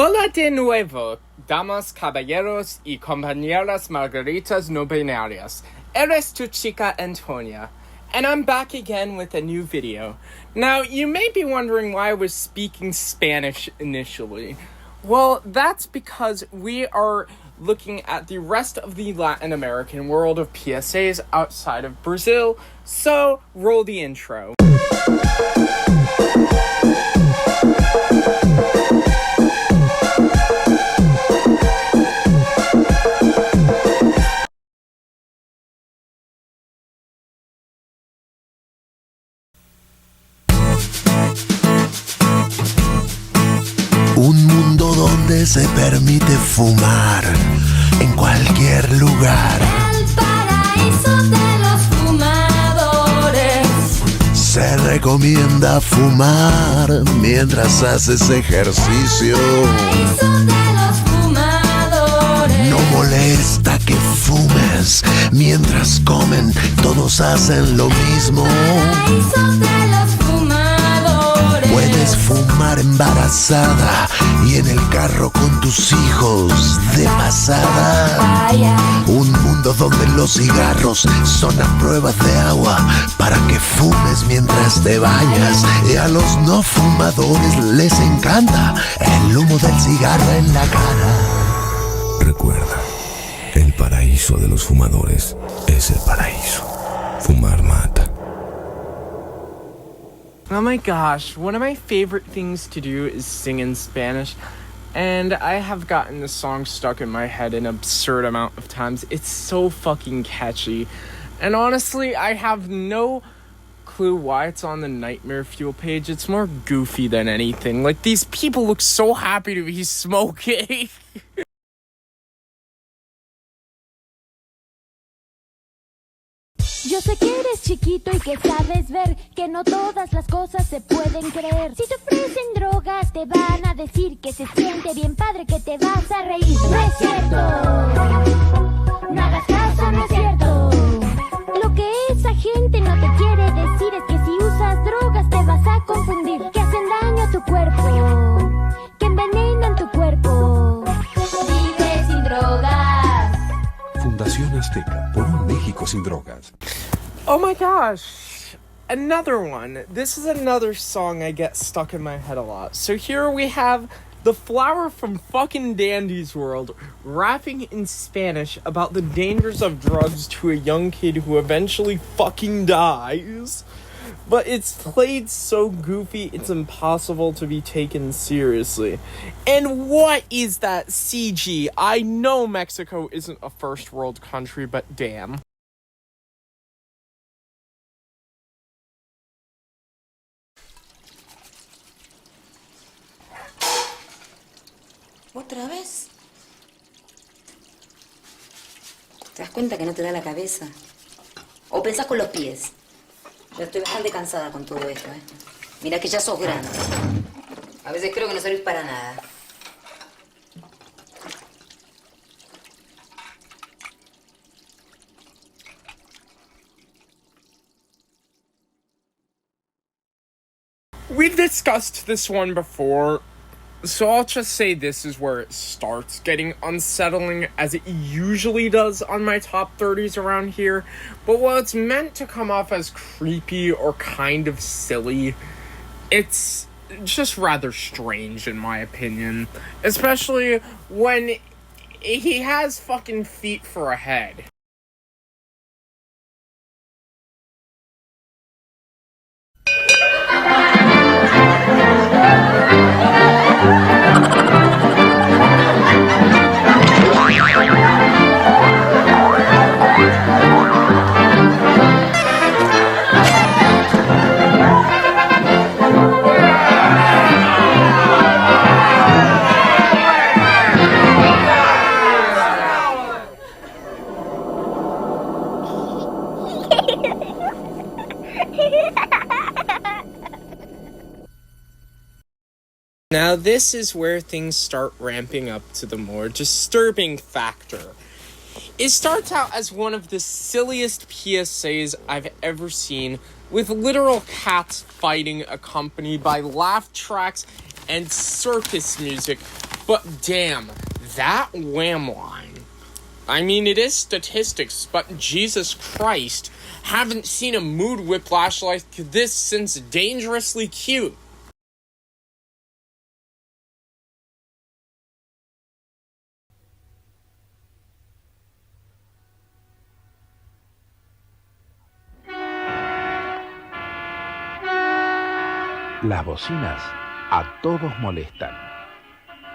Hola de nuevo, damas, caballeros y compañeras margaritas no binarias. Eres tu chica Antonia, and I'm back again with a new video. Now, you may be wondering why I was speaking Spanish initially. Well, that's because we are looking at the rest of the Latin American world of PSAs outside of Brazil, so roll the intro. Un mundo donde se permite fumar en cualquier lugar. El paraíso de los fumadores. Se recomienda fumar mientras haces ejercicio. El paraíso de los fumadores. No molesta que fumes mientras comen, todos hacen lo mismo. El paraíso de los fumadores. Puedes fumar embarazada y en el carro con tus hijos de pasada. Un mundo donde los cigarros son a pruebas de agua para que fumes mientras te bañas. Y a los no fumadores les encanta el humo del cigarro en la cara. Recuerda, el paraíso de los fumadores es el paraíso. Fumar mata. Oh my gosh, one of my favorite things to do is sing in Spanish, and I have gotten this song stuck in my head an absurd amount of times. It's so fucking catchy, and honestly, I have no clue why it's on the Nightmare Fuel page. It's more goofy than anything. Like, these people look so happy to be smoking. Yo sé que eres chiquito y que sabes ver que no todas las cosas se pueden creer. Si te ofrecen drogas te van a decir que se siente bien padre, que te vas a reír. No es cierto, no hagas caso, no es cierto. Lo que esa gente no te quiere decir es que si usas drogas te vas a confundir, que hacen daño a tu cuerpo, que envenenan tu cuerpo. Vive sin drogas. Fundación Azteca, por un México sin drogas. Oh my gosh, another one. This is another song I get stuck in my head a lot. So here we have the flower from fucking Dandy's World rapping in Spanish about the dangers of drugs to a young kid who eventually fucking dies. But it's played so goofy, it's impossible to be taken seriously. And what is that CG? I know Mexico isn't a first world country, but damn. ¿Otra vez? ¿Te das cuenta que no te da la cabeza? ¿O pensás con los pies? Yo estoy bastante cansada con todo esto, ¿eh? Mira que ya sos grande. A veces creo que no servís para nada. We've discussed this one before, so I'll just say this is where it starts getting unsettling, as it usually does on my top 30s around here. But while it's meant to come off as creepy or kind of silly, it's just rather strange in my opinion. Especially when he has fucking feet for a head. Now this is where things start ramping up to the more disturbing factor. It starts out as one of the silliest PSAs I've ever seen, with literal cats fighting accompanied by laugh tracks and circus music But damn, that wham line. I mean, it is statistics, but Jesus Christ, haven't seen a mood whiplash like this since Dangerously Cute. Las bocinas a todos molestan.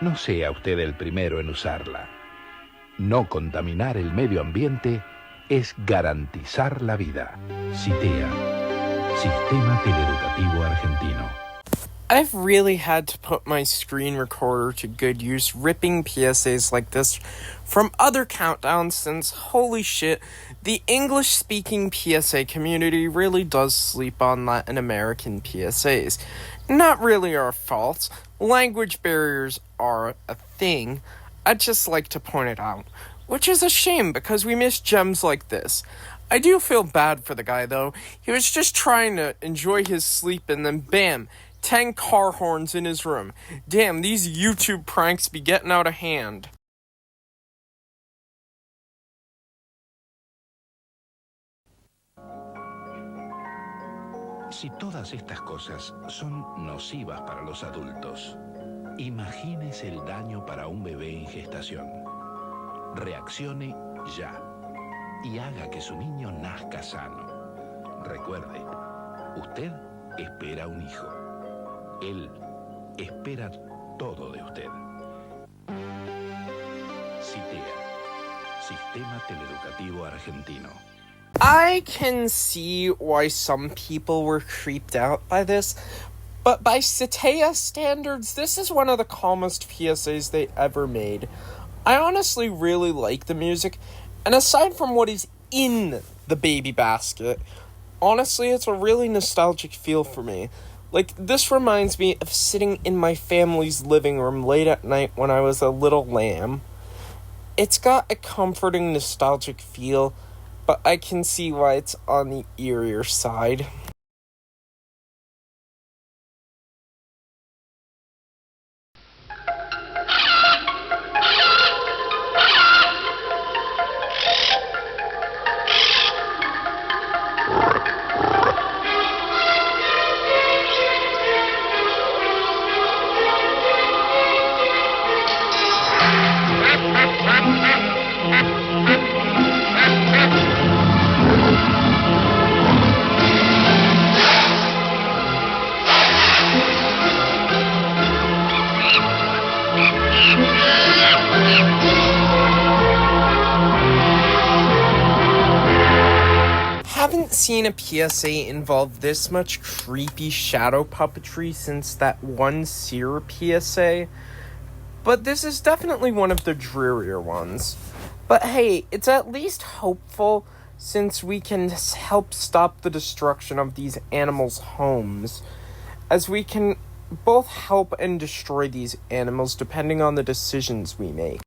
No sea usted el primero en usarla. No contaminar el medio ambiente es garantizar la vida. CITEA, Sistema Teleeducativo Argentino. I've really had to put my screen recorder to good use ripping PSAs like this from other countdowns since, holy shit, the English-speaking PSA community really does sleep on Latin American PSAs. Not really our fault. Language barriers are a thing. I'd just like to point it out. Which is a shame because we miss gems like this. I do feel bad for the guy though. He was just trying to enjoy his sleep and then bam, 10 car horns in his room. Damn, these YouTube pranks be getting out of hand. Si todas estas cosas son nocivas para los adultos, imagínese el daño para un bebé en gestación. Reaccione ya y haga que su niño nazca sano. Recuerde, usted espera un hijo. Él espera todo de usted. CITEA, Sistema Teleeducativo Argentino. I can see why some people were creeped out by this, but by CITEA standards, this is one of the calmest PSAs they ever made. I honestly really like the music, and aside from what is in the baby basket, honestly, it's a really nostalgic feel for me. Like, this reminds me of sitting in my family's living room late at night when I was a little lamb. It's got a comforting, nostalgic feel, but I can see why it's on the eerier side. Haven't seen a PSA involve this much creepy shadow puppetry since that one Seer PSA, but this is definitely one of the drearier ones. But hey, it's at least hopeful since we can help stop the destruction of these animals' homes, as we can both help and destroy these animals depending on the decisions we make.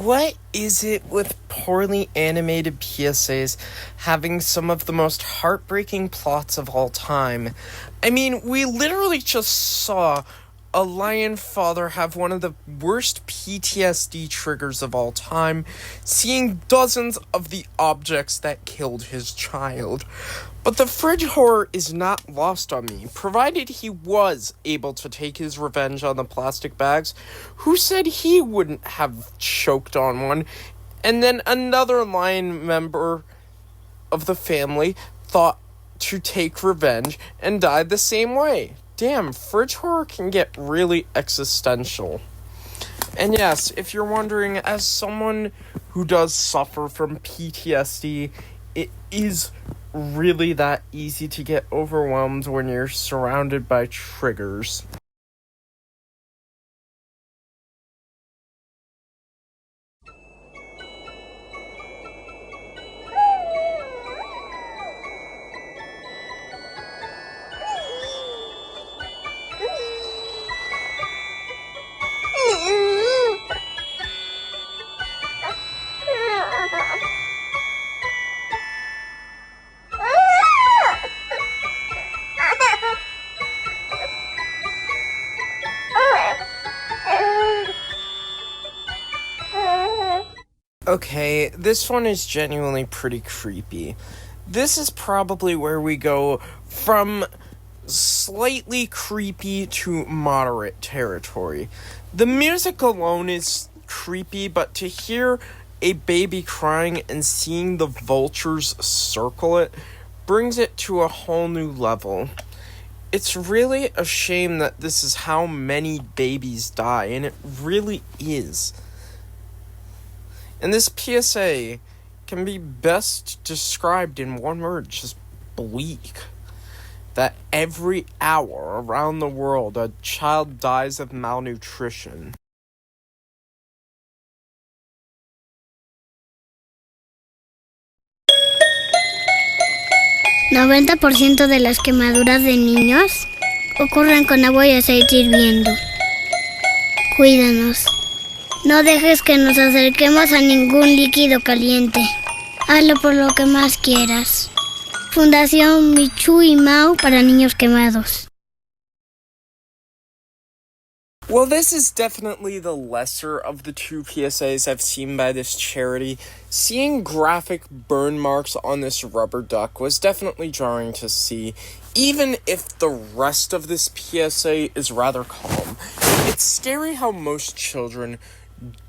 What is it with poorly animated PSAs having some of the most heartbreaking plots of all time? I mean, we literally just saw a lion father have one of the worst PTSD triggers of all time, seeing dozens of the objects that killed his child. But the fridge horror is not lost on me, provided he was able to take his revenge on the plastic bags. Who said he wouldn't have choked on one? And then another lion member of the family thought to take revenge and died the same way. Damn, fridge horror can get really existential. And yes, if you're wondering, as someone who does suffer from PTSD, it is really that easy to get overwhelmed when you're surrounded by triggers. Okay, this one is genuinely pretty creepy. This is probably where we go from slightly creepy to moderate territory. The music alone is creepy, but to hear a baby crying and seeing the vultures circle it brings it to a whole new level. It's really a shame that this is how many babies die, and it really is. And this PSA can be best described in one word, just bleak. That every hour around the world a child dies of malnutrition. %90 de las quemaduras de niños ocurren con agua y aceite hirviendo. Cuídanos. No dejes que nos acerquemos a ningún líquido caliente. Hazlo por lo que más quieras. Fundación Michu y Mau para niños quemados. Well, this is definitely the lesser of the two PSAs I've seen by this charity. Seeing graphic burn marks on this rubber duck was definitely jarring to see, even if the rest of this PSA is rather calm. It's scary how most children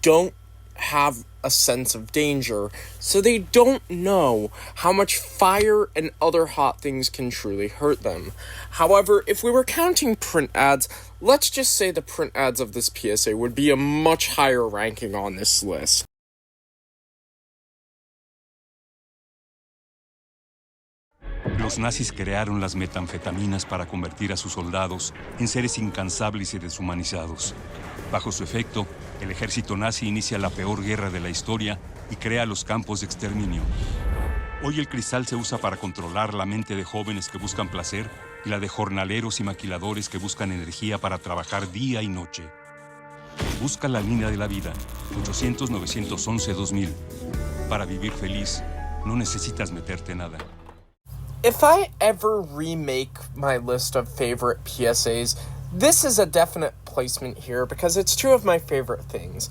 don't have a sense of danger, so they don't know how much fire and other hot things can truly hurt them. However, if we were counting print ads, let's just say the print ads of this PSA would be a much higher ranking on this list. Los nazis crearon las metanfetaminas para convertir a sus soldados en seres incansables y deshumanizados. Bajo su efecto, el ejército nazi inicia la peor guerra de la historia y crea los campos de exterminio. Hoy el cristal se usa para controlar la mente de jóvenes que buscan placer y la de jornaleros y maquiladores que buscan energía para trabajar día y noche. Busca la línea de la vida, 800-911-2000. Para vivir feliz, no necesitas meterte nada. If I ever remake my list of favorite PSAs, this is a definite placement here because it's two of my favorite things.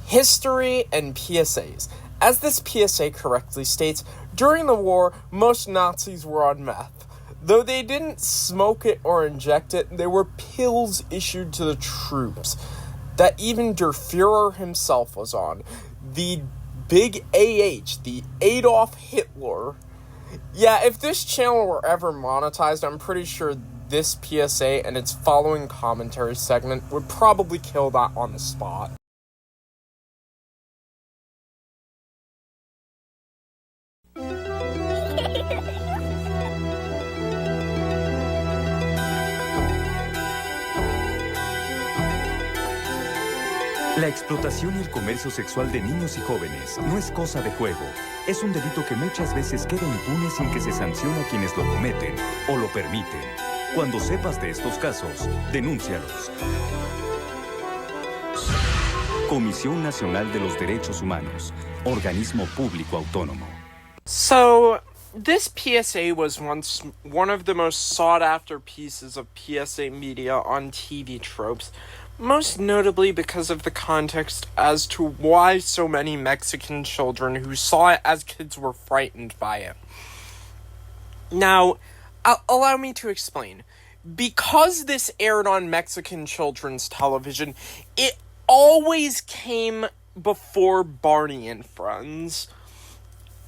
History and PSAs. As this PSA correctly states, during the war, most Nazis were on meth. Though they didn't smoke it or inject it, there were pills issued to the troops that even Der Führer himself was on. The big AH, the Adolf Hitler. Yeah, if this channel were ever monetized, I'm pretty sure this PSA and its following commentary segment would probably kill that on the spot. La explotación y el comercio sexual de niños y jóvenes no es cosa de juego. Es un delito que muchas veces queda impune sin que se sancione a quienes lo cometen o lo permiten. Cuando sepas de estos casos, denúncialos. Comisión Nacional de los Derechos Humanos, organismo público autónomo. So, This PSA was once one of the most sought-after pieces of PSA media on TV tropes, most notably because of the context as to why so many Mexican children who saw it as kids were frightened by it. Now, allow me to explain. Because this aired on Mexican children's television, it always came before Barney and Friends.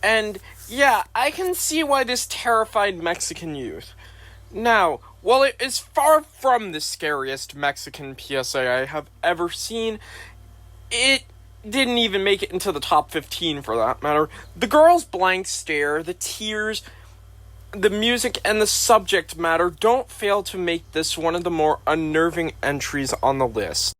And, yeah, I can see why this terrified Mexican youth. Now, while it is far from the scariest Mexican PSA I have ever seen, it didn't even make it into the top 15 for that matter. The girl's blank stare, the tears, the music, and the subject matter don't fail to make this one of the more unnerving entries on the list.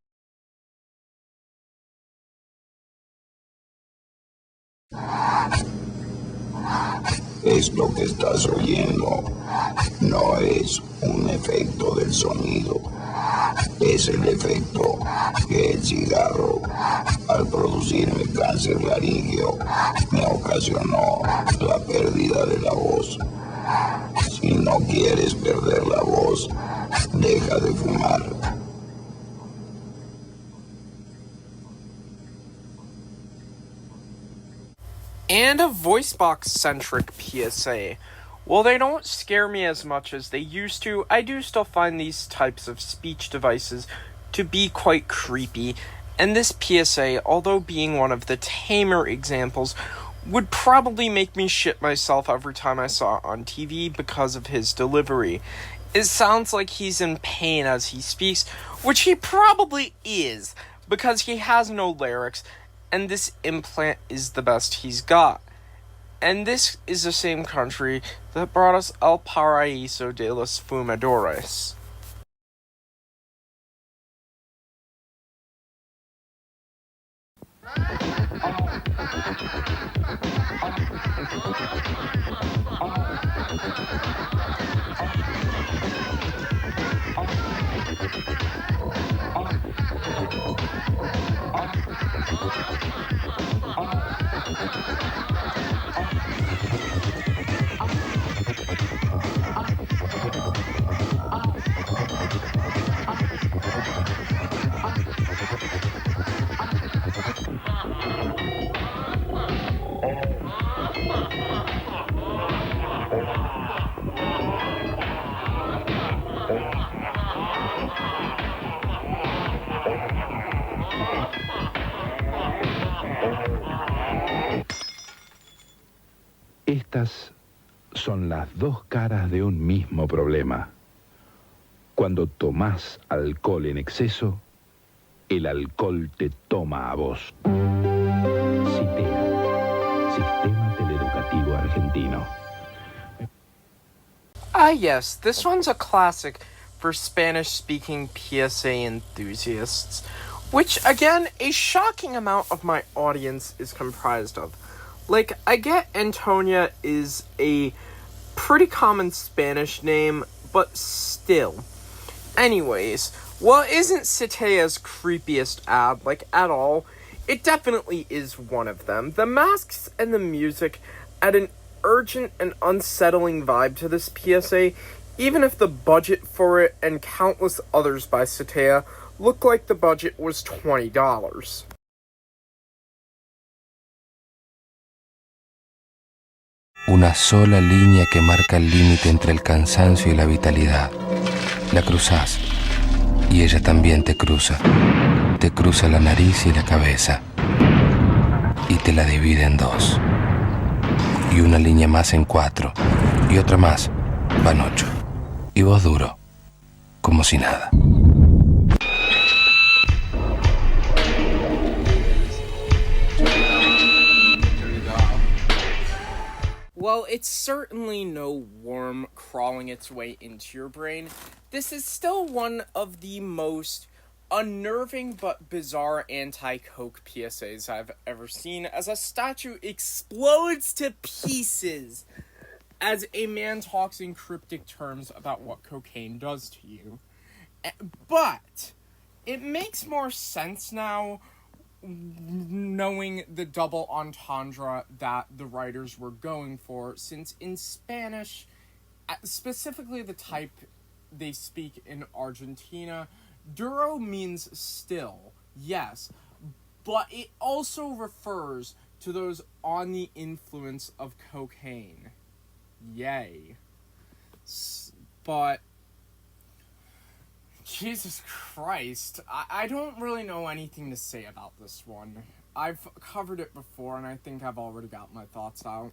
Esto que estás oyendo no es un efecto del sonido, es el efecto que el cigarro, al producirme cáncer laríngeo, me ocasionó la pérdida de la voz. Si no quieres perder la voz, deja de fumar. And a voice box-centric PSA. While they don't scare me as much as they used to, I do still find these types of speech devices to be quite creepy, and this PSA, although being one of the tamer examples, would probably make me shit myself every time I saw it on TV because of his delivery. It sounds like he's in pain as he speaks, which he probably is, because he has no lyrics, and this implant is the best he's got. And this is the same country that brought us El Paraíso de los Fumadores. Estas son las dos caras de un mismo problema. Cuando tomás alcohol en exceso, el alcohol te toma a vos. CITEA, Sistema Teleeducativo Argentino. Yes, this one's a classic for Spanish-speaking PSA enthusiasts, which, again, a shocking amount of my audience is comprised of. Like, I get Antonia is a pretty common Spanish name, but still. Anyways, while it isn't Citea's creepiest ad, like, at all, it definitely is one of them. The masks and the music add an urgent and unsettling vibe to this PSA, even if the budget for it and countless others by Citea look like the budget was $20. Una sola línea que marca el límite entre el cansancio y la vitalidad. La cruzás y ella también te cruza. Te cruza la nariz y la cabeza y te la divide en dos. Y una línea más en 4 y otra más van 8. Y vos duro, como si nada. While it's certainly no worm crawling its way into your brain, this is still one of the most unnerving but bizarre anti-coke PSAs I've ever seen, as a statue explodes to pieces as a man talks in cryptic terms about what cocaine does to you. But it makes more sense now knowing the double entendre that the writers were going for, since in Spanish, specifically the type they speak in Argentina, duro means still, yes, but it also refers to those on the influence of cocaine. Yay. But Jesus Christ, I don't really know anything to say about this one. I've covered it before, and I think I've already got my thoughts out.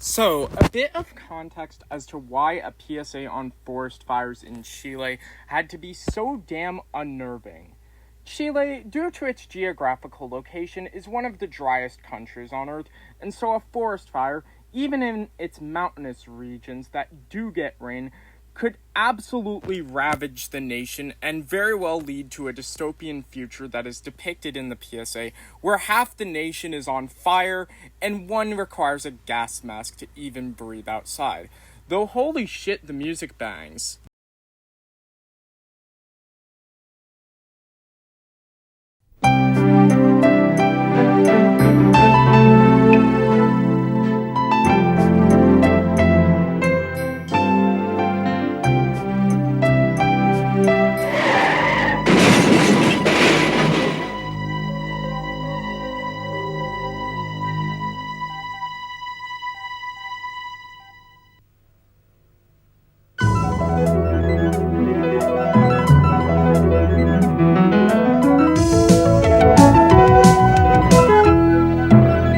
So, a bit of context as to why a PSA on forest fires in Chile had to be so damn unnerving. Chile, due to its geographical location, is one of the driest countries on Earth, and so a forest fire, even in its mountainous regions that do get rain, could absolutely ravage the nation and very well lead to a dystopian future that is depicted in the PSA, where half the nation is on fire and one requires a gas mask to even breathe outside. Though holy shit, the music bangs.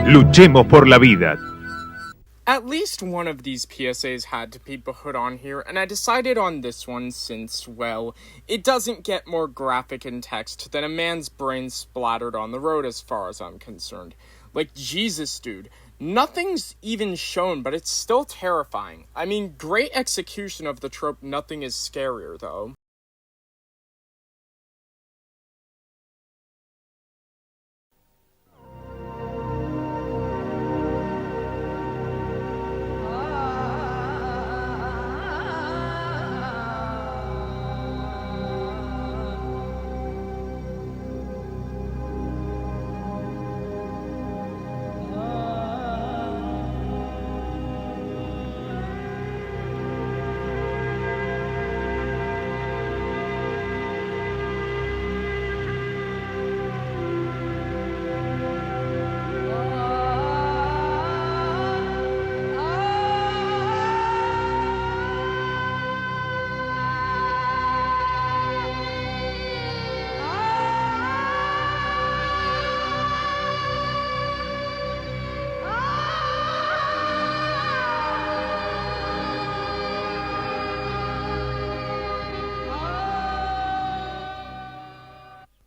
Luchemos por la vida. At least one of these PSAs had to be put on here, and I decided on this one since, well, it doesn't get more graphic in text than a man's brain splattered on the road as far as I'm concerned. Like, Jesus, dude. Nothing's even shown, but it's still terrifying. I mean, great execution of the trope, nothing is scarier, though.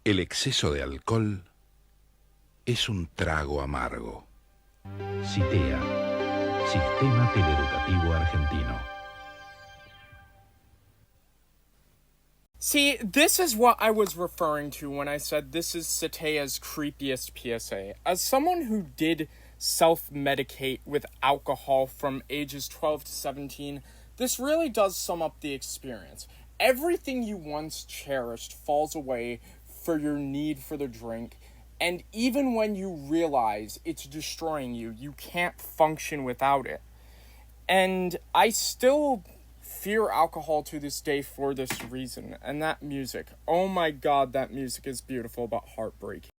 El exceso de alcohol es un trago amargo. CITEA, Sistema Teleeducativo Argentino. See, this is what I was referring to when I said this is CITEA's creepiest PSA. As someone who did self-medicate with alcohol from ages 12 to 17, this really does sum up the experience. Everything you once cherished falls away for your need for the drink, and even when you realize it's destroying you, you can't function without it. And I still fear alcohol to this day for this reason, and that music. Oh my god, that music is beautiful but heartbreaking.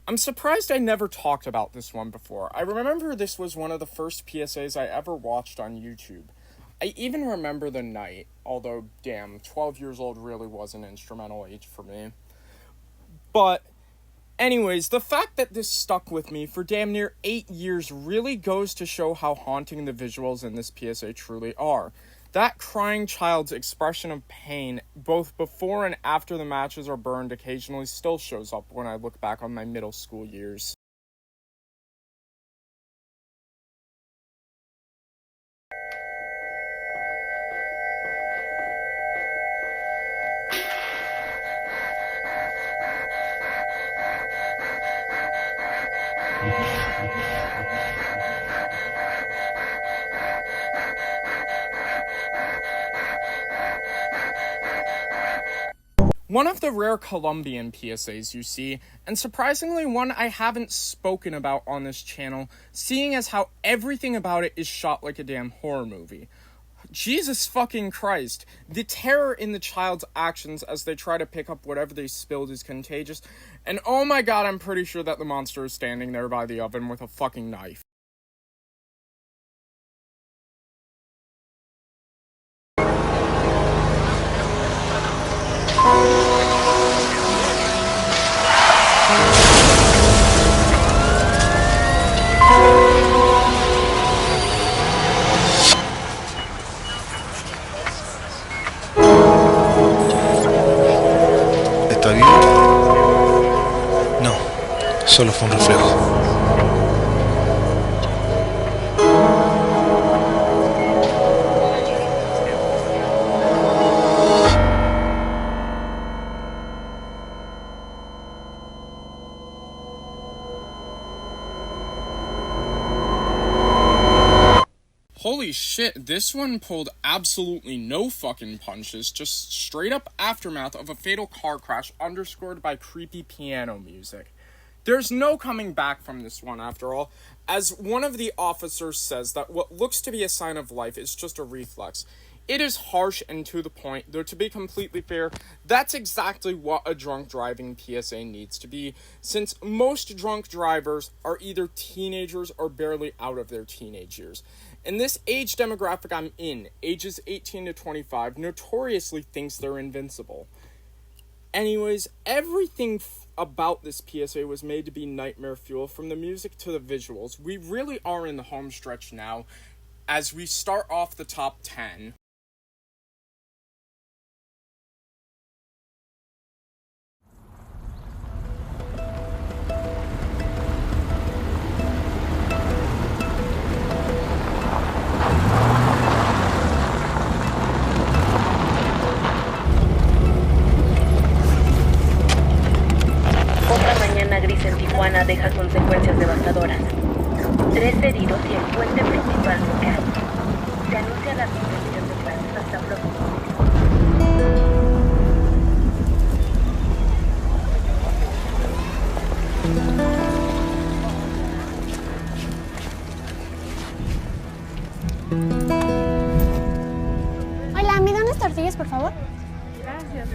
I'm surprised I never talked about this one before. I remember this was one of the first PSAs I ever watched on YouTube. I even remember the night, although, damn, 12 years old really was an instrumental age for me. But, anyways, the fact that this stuck with me for damn near 8 years really goes to show how haunting the visuals in this PSA truly are. That crying child's expression of pain, both before and after the matches are burned, occasionally still shows up when I look back on my middle school years. One of the rare Colombian PSAs you see, and surprisingly one I haven't spoken about on this channel, seeing as how everything about it is shot like a damn horror movie. Jesus fucking Christ, the terror in the child's actions as they try to pick up whatever they spilled is contagious, and oh my god, I'm pretty sure that the monster is standing there by the oven with a fucking knife. ¿Está bien? No, solo fue un reflejo. Holy shit, this one pulled absolutely no fucking punches, just straight up aftermath of a fatal car crash underscored by creepy piano music. There's no coming back from this one after all, as one of the officers says that what looks to be a sign of life is just a reflex. It is harsh and to the point, though to be completely fair, that's exactly what a drunk driving PSA needs to be, since most drunk drivers are either teenagers or barely out of their teenage years. And this age demographic I'm in, ages 18 to 25, notoriously thinks they're invincible. Anyways, everything about this PSA was made to be nightmare fuel, from the music to the visuals. We really are in the home stretch now, as we start off the top 10. Gris en Tijuana deja consecuencias devastadoras. 3 heridos y el puente principal bloqueado. Se anuncia la suspensión de clases hasta próximo. Hola, ¿me da unas tortillas, por favor? Gracias,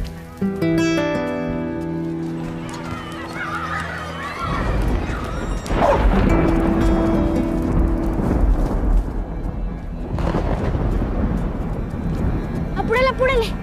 ¡Apúrale, apúrale!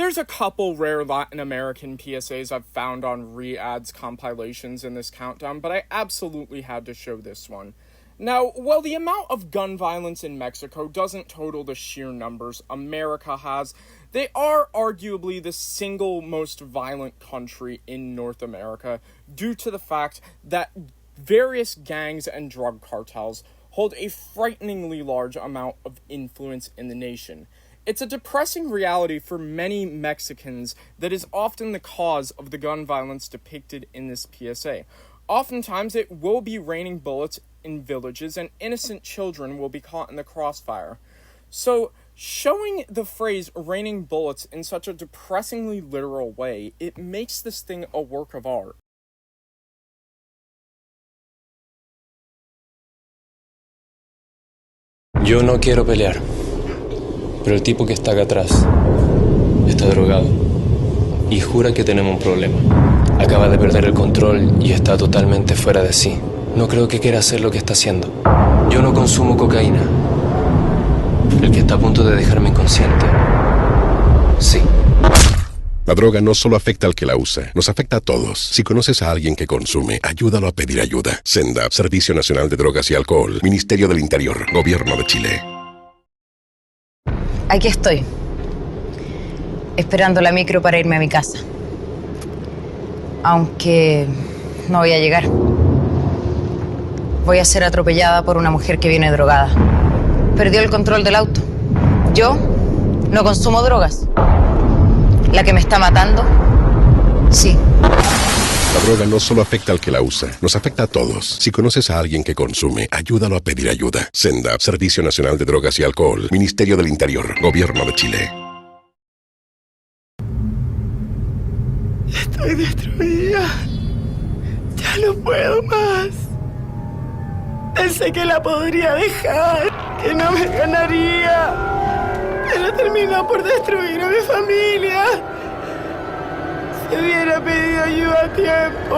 there's a couple rare Latin American PSAs I've found on re-ads compilations in this countdown, but I absolutely had to show this one. Now, while the amount of gun violence in Mexico doesn't total the sheer numbers America has, they are arguably the single most violent country in North America due to the fact that various gangs and drug cartels hold a frighteningly large amount of influence in the nation. It's a depressing reality for many Mexicans that is often the cause of the gun violence depicted in this PSA. Oftentimes, it will be raining bullets in villages, and innocent children will be caught in the crossfire. So, showing the phrase raining bullets in such a depressingly literal way, it makes this thing a work of art. Yo no quiero pelear, pero el tipo que está acá atrás está drogado y jura que tenemos un problema. Acaba de perder el control y está totalmente fuera de sí. No creo que quiera hacer lo que está haciendo. Yo no consumo cocaína. El que está a punto de dejarme inconsciente, sí. La droga no solo afecta al que la usa, nos afecta a todos. Si conoces a alguien que consume, ayúdalo a pedir ayuda. SENDA, Servicio Nacional de Drogas y Alcohol, Ministerio del Interior, Gobierno de Chile. Aquí estoy, esperando la micro para irme a mi casa. Aunque no voy a llegar. Voy a ser atropellada por una mujer que viene drogada. Perdió el control del auto. Yo no consumo drogas. ¿La que me está matando? Sí. La droga no solo afecta al que la usa, nos afecta a todos. Si conoces a alguien que consume, ayúdalo a pedir ayuda. SENDA, Servicio Nacional de Drogas y Alcohol, Ministerio del Interior, Gobierno de Chile. Estoy destruida. Ya no puedo más. Pensé que la podría dejar, que no me ganaría, pero terminó por destruir a mi familia. Si hubiera pedido ayuda a tiempo,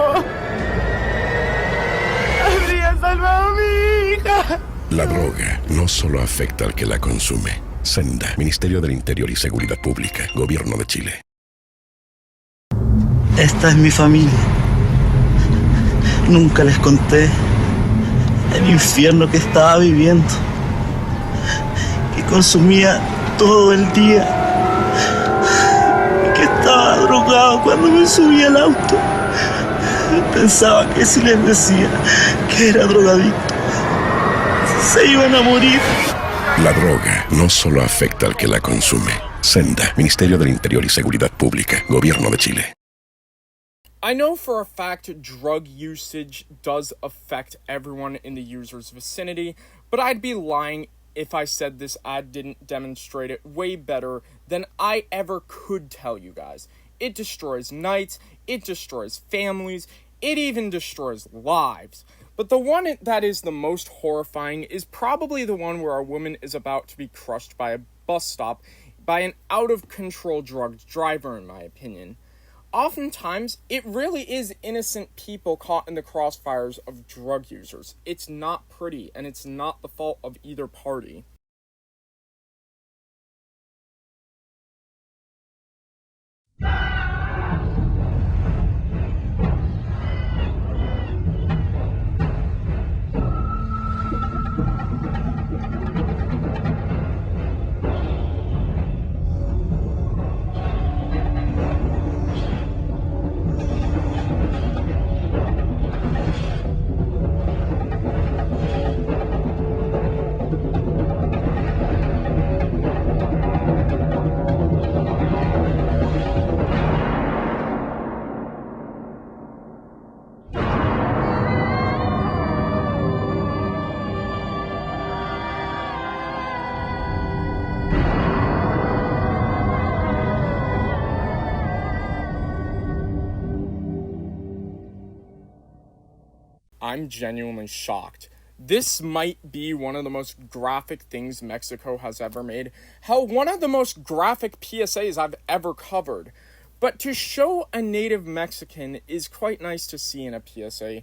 habría salvado a mi hija. La droga no solo afecta al que la consume. SENDA, Ministerio del Interior y Seguridad Pública, Gobierno de Chile. Esta es mi familia. Nunca les conté el infierno que estaba viviendo, que consumía todo el día, que estaba drogado cuando me subí al auto. Pensaba que si les decía que era drogadicto, se iban a morir. La droga no solo afecta al que la consume. SENDA, Ministerio del Interior y Seguridad Pública, Gobierno de Chile. I know for a fact drug usage does affect everyone in the user's vicinity, but I'd be lying if I said this ad didn't demonstrate it way better than I ever could tell you guys. It destroys nights, it destroys families, it even destroys lives. But the one that is the most horrifying is probably the one where a woman is about to be crushed by a bus stop by an out-of-control drugged driver, in my opinion. Oftentimes, it really is innocent people caught in the crossfires of drug users. It's not pretty, and it's not the fault of either party. I'm genuinely shocked. This might be one of the most graphic things Mexico has ever made. Hell, one of the most graphic PSAs I've ever covered. But to show a native Mexican is quite nice to see in a PSA,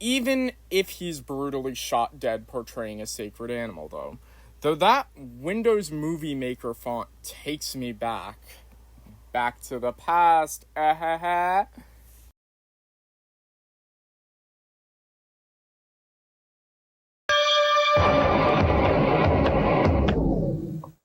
even if he's brutally shot dead portraying a sacred animal, though. Though that Windows Movie Maker font takes me back. Back to the past.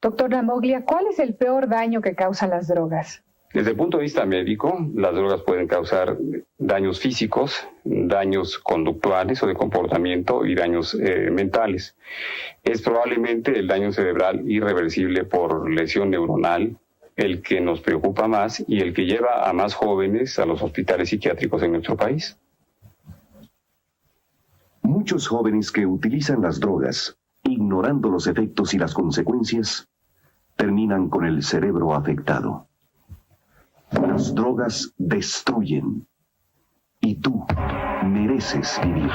Doctor Lamoglia, ¿cuál es el peor daño que causan las drogas? Desde el punto de vista médico, las drogas pueden causar daños físicos, daños conductuales o de comportamiento y daños mentales. Es probablemente el daño cerebral irreversible por lesión neuronal el que nos preocupa más y el que lleva a más jóvenes a los hospitales psiquiátricos en nuestro país. Muchos jóvenes que utilizan las drogas, ignorando los efectos y las consecuencias, terminan con el cerebro afectado. Las drogas destruyen y tú mereces vivir.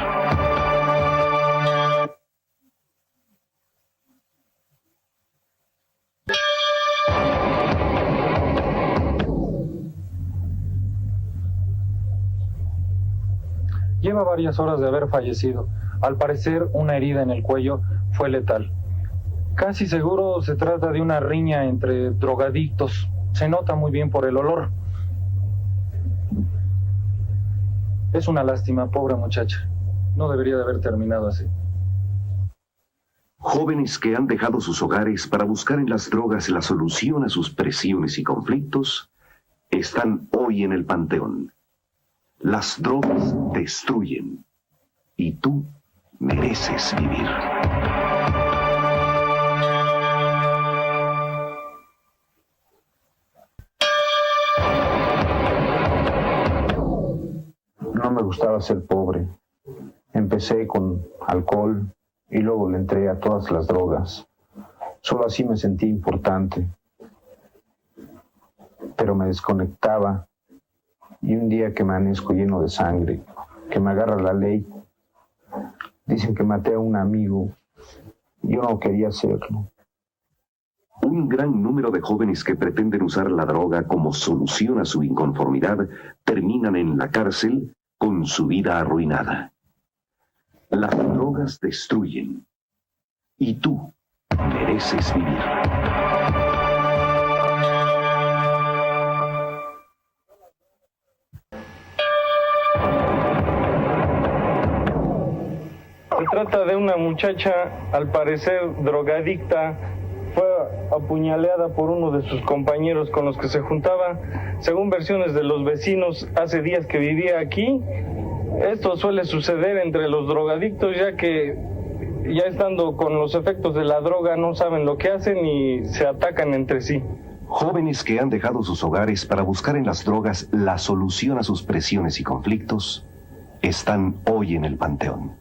Lleva varias horas de haber fallecido. Al parecer, una herida en el cuello fue letal. Casi seguro se trata de una riña entre drogadictos. Se nota muy bien por el olor. Es una lástima, pobre muchacha. No debería de haber terminado así. Jóvenes que han dejado sus hogares para buscar en las drogas la solución a sus presiones y conflictos, están hoy en el panteón. Las drogas destruyen y tú mereces vivir. No me gustaba ser pobre. Empecé con alcohol y luego le entré a todas las drogas. Solo así me sentí importante. Pero me desconectaba y un día que amanezco lleno de sangre, que me agarra la ley, dicen que maté a un amigo. Yo no quería hacerlo. Un gran número de jóvenes que pretenden usar la droga como solución a su inconformidad terminan en la cárcel con su vida arruinada. Las drogas destruyen y tú mereces vivir. Se trata de una muchacha, al parecer drogadicta. Fue apuñaleada por uno de sus compañeros con los que se juntaba. Según versiones de los vecinos, hace días que vivía aquí. Esto suele suceder entre los drogadictos, ya que ya estando con los efectos de la droga no saben lo que hacen y se atacan entre sí. Jóvenes que han dejado sus hogares para buscar en las drogas la solución a sus presiones y conflictos, están hoy en el panteón.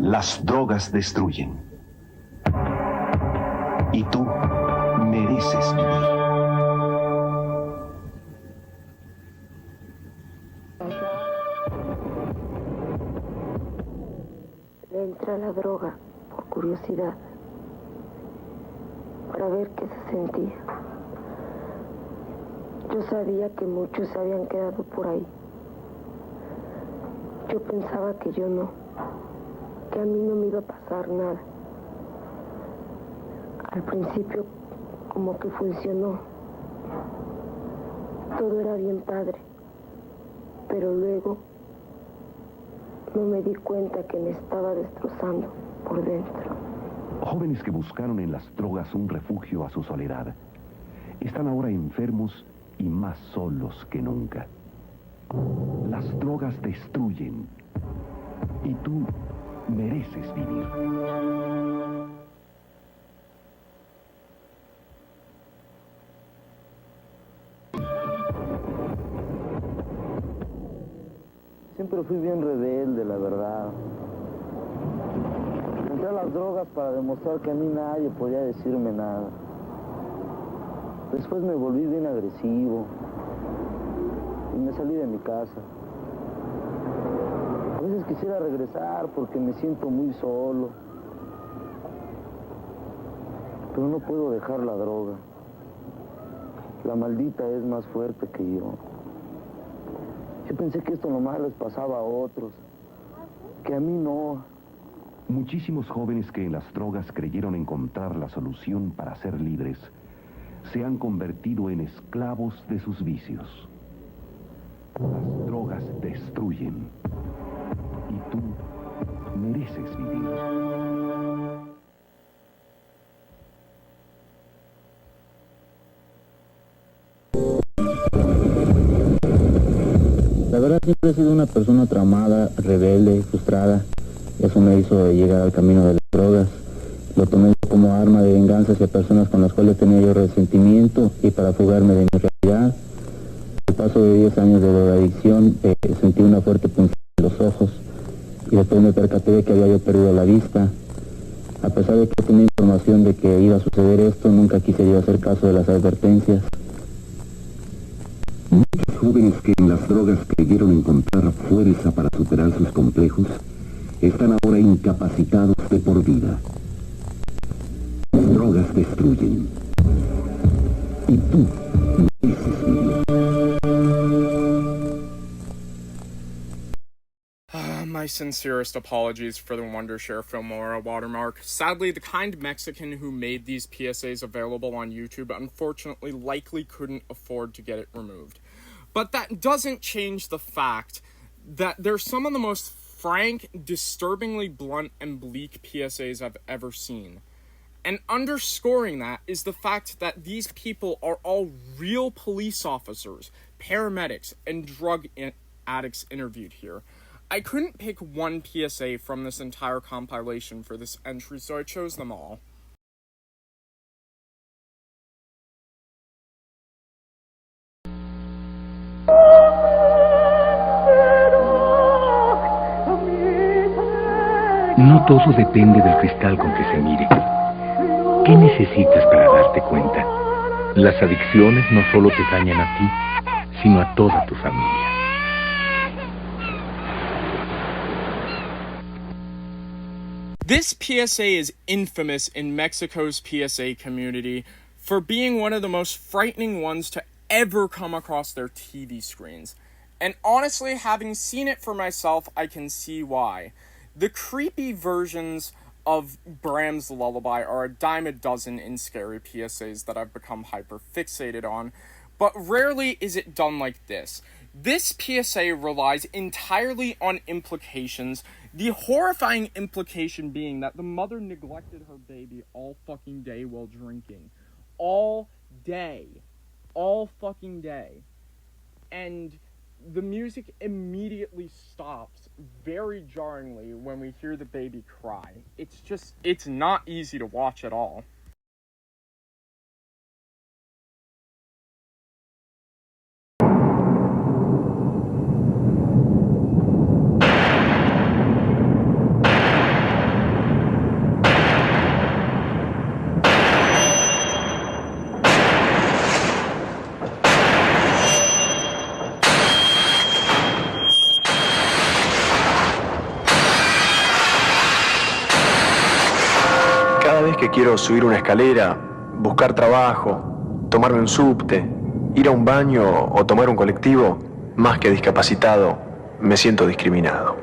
Las drogas destruyen. Y tú mereces vivir. Le entré a la droga por curiosidad, para ver qué se sentía. Yo sabía que muchos se habían quedado por ahí. Yo pensaba que yo no, que a mí no me iba a pasar nada. Al principio como que funcionó. Todo era bien padre. Pero luego no me di cuenta que me estaba destrozando por dentro. Jóvenes que buscaron en las drogas un refugio a su soledad, están ahora enfermos y más solos que nunca. Las drogas destruyen y tú mereces vivir. Siempre fui bien rebelde, la verdad. Entré a las drogas para demostrar que a mí nadie podía decirme nada. Después me volví bien agresivo y me salí de mi casa. A veces quisiera regresar porque me siento muy solo. Pero no puedo dejar la droga. La maldita es más fuerte que yo. Yo pensé que esto nomás les pasaba a otros, que a mí no. Muchísimos jóvenes que en las drogas creyeron encontrar la solución para ser libres, se han convertido en esclavos de sus vicios. Las drogas destruyen. Y tú mereces vivir. La verdad siempre he sido una persona traumada, rebelde, frustrada. Eso me hizo llegar al camino de las drogas. Lo tomé como arma de venganza hacia personas con las cuales tenía yo resentimiento y para fugarme de mi realidad. Al paso de 10 años de drogadicción sentí una fuerte punzada en los ojos y después me percaté de que había yo perdido la vista. A pesar de que tenía información de que iba a suceder esto, nunca quise yo hacer caso de las advertencias. Muchos jóvenes que en las drogas creyeron encontrar fuerza para superar sus complejos, están ahora incapacitados de por vida. Las drogas destruyen. Y tú mereces vivir. My sincerest apologies for the Wondershare Filmora watermark. Sadly, the kind Mexican who made these PSAs available on YouTube unfortunately likely couldn't afford to get it removed. But that doesn't change the fact that they're some of the most frank, disturbingly blunt, and bleak PSAs I've ever seen. And underscoring that is the fact that these people are all real police officers, paramedics, and drug addicts interviewed here. I couldn't pick one PSA from this entire compilation for this entry, so I chose them all. No todo depende del cristal con que se mire. ¿Qué necesitas para darte cuenta? Las adicciones no solo te dañan a ti, sino a toda tu familia. This PSA is infamous in Mexico's PSA community for being one of the most frightening ones to ever come across their TV screens. And honestly, having seen it for myself, I can see why. The creepy versions of Bram's Lullaby are a dime a dozen in scary PSAs that I've become hyper-fixated on, but rarely is it done like this. This PSA relies entirely on implications, the horrifying implication being that the mother neglected her baby all fucking day while drinking. All day. All fucking day. And the music immediately stops very jarringly when we hear the baby cry. It's not easy to watch at all. Cada vez que quiero subir una escalera, buscar trabajo, tomarme un subte, ir a un baño o tomar un colectivo, más que discapacitado, me siento discriminado.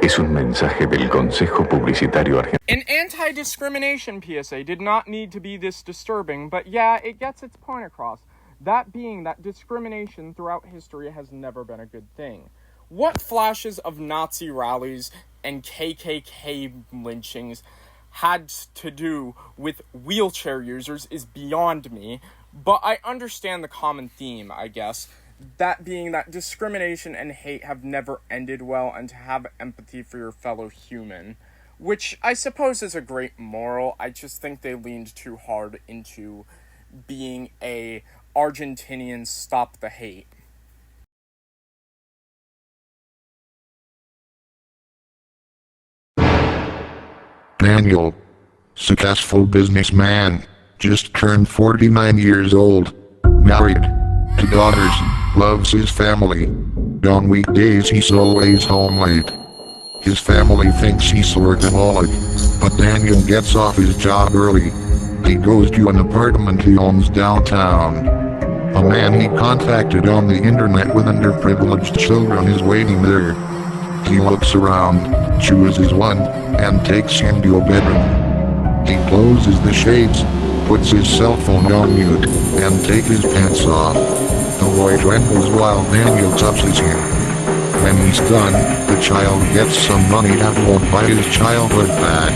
Es un mensaje del Consejo Publicitario Argentino. An anti-discrimination PSA did not need to be this disturbing, but yeah, it gets its point across. That being that discrimination throughout history has never been a good thing. What flashes of Nazi rallies and KKK lynchings had to do with wheelchair users is beyond me, but I understand the common theme, I guess. That being that discrimination and hate have never ended well, and to have empathy for your fellow human. Which I suppose is a great moral. I just think they leaned too hard into being a Argentinian stop the hate. Daniel, successful businessman, just turned 49 years old, married, 2 daughters, loves his family. On weekdays he's always home late. His family thinks he's a workaholic, but Daniel gets off his job early. He goes to an apartment he owns downtown. A man he contacted on the internet with underprivileged children is waiting there. He looks around, chooses one, and takes him to a bedroom. He closes the shades, puts his cell phone on mute, and takes his pants off. The boy trembles while Daniel touches him. When he's done, the child gets some money that won't buy his childhood back.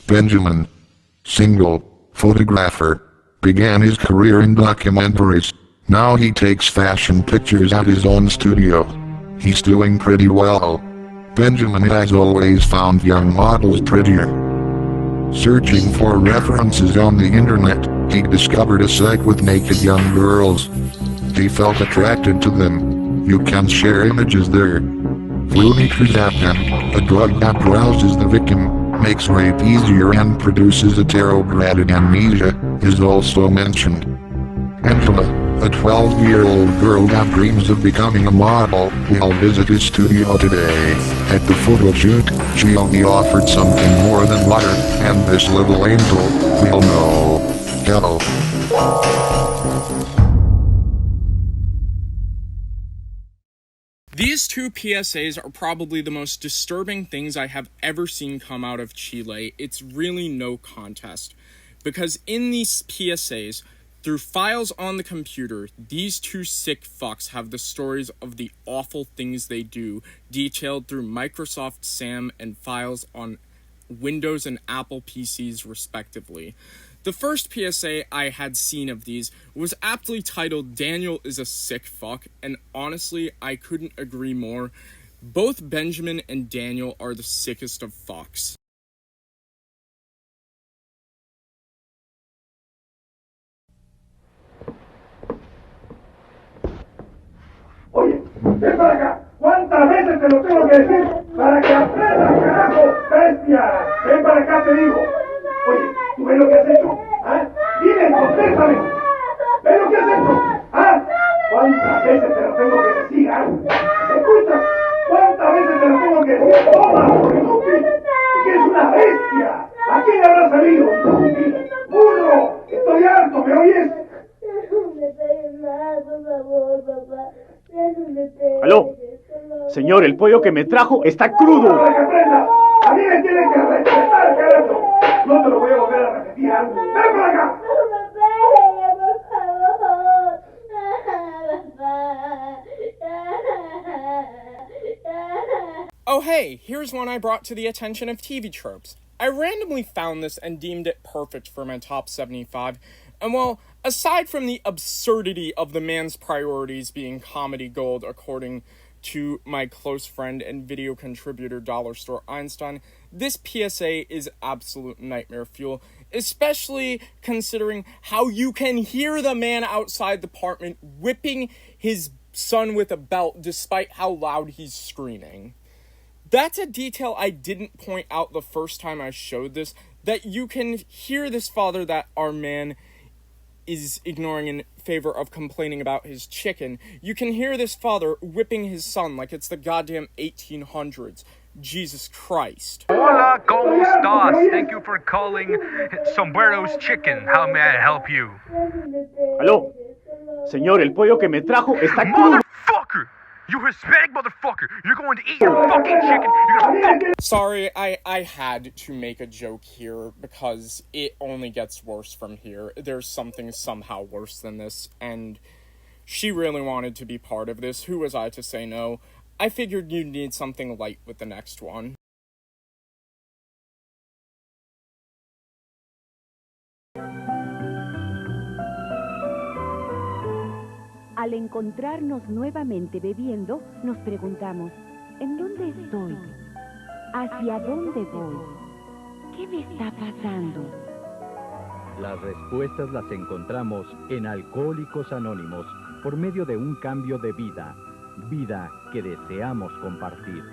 Benjamin, single, photographer, began his career in documentaries. Now he takes fashion pictures at his own studio. He's doing pretty well. Benjamin has always found young models prettier. Searching for references on the internet, he discovered a site with naked young girls. He felt attracted to them. You can share images there. Flunitrazepam, a drug that rouses the victim, makes rape easier and produces heterographic amnesia, is also mentioned. Angela, a 12-year-old girl that dreams of becoming a model, will visit his studio today. At the photo shoot, she'll be offered something more than water, and this little angel will know. Hello. These two PSAs are probably the most disturbing things I have ever seen come out of Chile. It's really no contest. Because in these PSAs, through files on the computer, these two sick fucks have the stories of the awful things they do detailed through Microsoft SAM and files on Windows and Apple PCs respectively. The first PSA I had seen of these was aptly titled "Daniel is a sick fuck," and honestly, I couldn't agree more. Both Benjamin and Daniel are the sickest of fucks. Oye, ven para acá. ¿Cuántas veces te lo tengo que decir para que aprendas, carajo, bestia? Ven para acá, te digo. Oye, ¿tú ves lo que has hecho? ¿Ah? Dime, contéstame. ¿Ves lo que has hecho? ¿Ah? ¿Cuántas veces te lo tengo que decir? ¿Ah? ¿Escucha? ¿Cuántas veces te lo tengo que decir? ¡Toma, inútil! ¡Que eres una bestia! ¿A quién le habrá salido? ¡Inútil! ¡Burro! ¡Estoy harto! ¿Me oyes? No me pegues más, por favor, papá. ¡Aló! Señor, el pollo que me trajo está crudo. ¡Para que aprendas! ¡A mí me tienes que respetar, carajo! No te lo voy a volver a repetir. ¡Ven para acá! No me pegues, por favor. Oh hey, here's one I brought to the attention of TV tropes. I randomly found this and deemed it perfect for my top 75, and well, aside from the absurdity of the man's priorities being comedy gold according to my close friend and video contributor Dollar Store Einstein, this PSA is absolute nightmare fuel, especially considering how you can hear the man outside the apartment whipping his son with a belt despite how loud he's screaming. That's a detail I didn't point out the first time I showed this, that you can hear this father that our man is ignoring in favor of complaining about his chicken. You can hear this father whipping his son like it's the goddamn 1800s. Jesus Christ. Hola, ¿cómo estás? Thank you for calling Sombrero's Chicken. How may I help you? ¡Aló! Señor, el pollo que me trajo está crudo. Motherfucker! You Hispanic motherfucker! You're going to eat your fucking chicken! You're gonna fucking... Sorry, I had to make a joke here because it only gets worse from here. There's something somehow worse than this, and she really wanted to be part of this. Who was I to say no? I figured you'd need something light with the next one. Al encontrarnos nuevamente bebiendo, nos preguntamos, ¿en dónde estoy? ¿Hacia dónde voy? ¿Qué me está pasando? Las respuestas las encontramos en Alcohólicos Anónimos por medio de un cambio de vida, vida que deseamos compartir.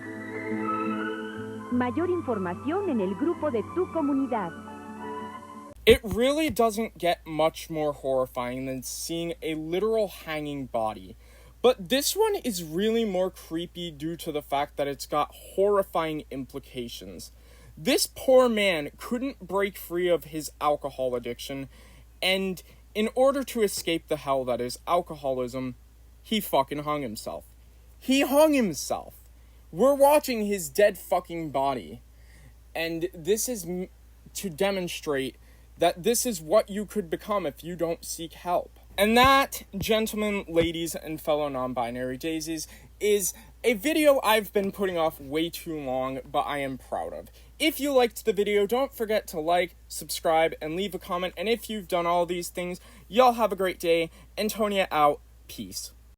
Mayor información en el grupo de tu comunidad. It really doesn't get much more horrifying than seeing a literal hanging body. But this one is really more creepy due to the fact that it's got horrifying implications. This poor man couldn't break free of his alcohol addiction, and in order to escape the hell that is alcoholism, he fucking hung himself. He hung himself. We're watching his dead fucking body. And this is to demonstrate that this is what you could become if you don't seek help. And that, gentlemen, ladies, and fellow non-binary daisies, is a video I've been putting off way too long, but I am proud of. If you liked the video, don't forget to like, subscribe, and leave a comment. And if you've done all these things, y'all have a great day. Antonia out. Peace.